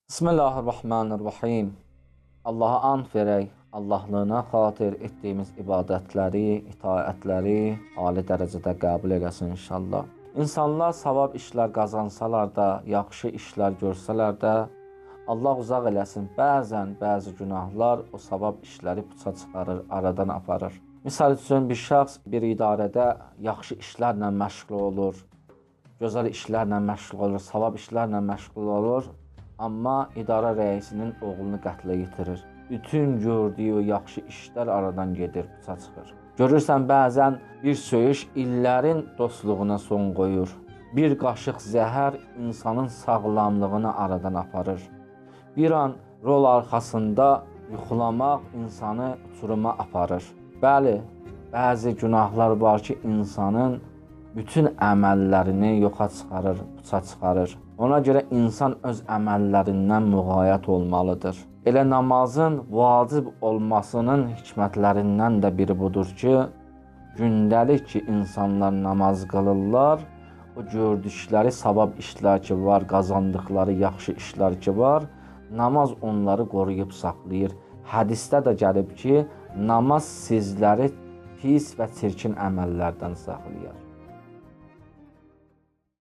Bismillahirrahmanirrahim. Allaha and verək, Allahlığına xatir etdiyimiz ibadətləri, itaətləri ali dərəcədə qəbul eləsin inşallah. İnsanlar savab işlər qazansalar da, yaxşı işlər görsələr də, Allah uzaq eləsin, bəzi günahlar o savab işləri puça çıxarır, aradan aparır. Misal üçün bir şəxs bir idarədə yaxşı işlərlə məşğul olur, gözəl işlərlə məşğul olur, savab işlərlə məşğul olur. Amma idarə rəisinin oğlunu qətlə yetirir. Bütün gördüyü o yaxşı işlər aradan gedir, puça çıxır. Görürsən, bəzən bir söyüş illərin dostluğuna son qoyur. Bir qaşıq zəhər insanın sağlamlığını aradan aparır. Bir an rol arxasında yuxulamaq insanı uçuruma aparır. Bəli, bəzi günahlar var ki, insanın bütün əməllərini yoxa çıxarır, puça çıxarır. Ona görə insan öz əməllərindən müğayət olmalıdır. Elə namazın vacib olmasının hikmətlərindən də biri budur ki, gündəlik ki, insanlar namaz qılırlar, o gördükləri savab işlər ki var, qazandıqları yaxşı işlər ki var, namaz onları qoruyub saxlayır. Hədisdə də gəlib ki, namaz sizləri pis və çirkin əməllərdən saxlayır.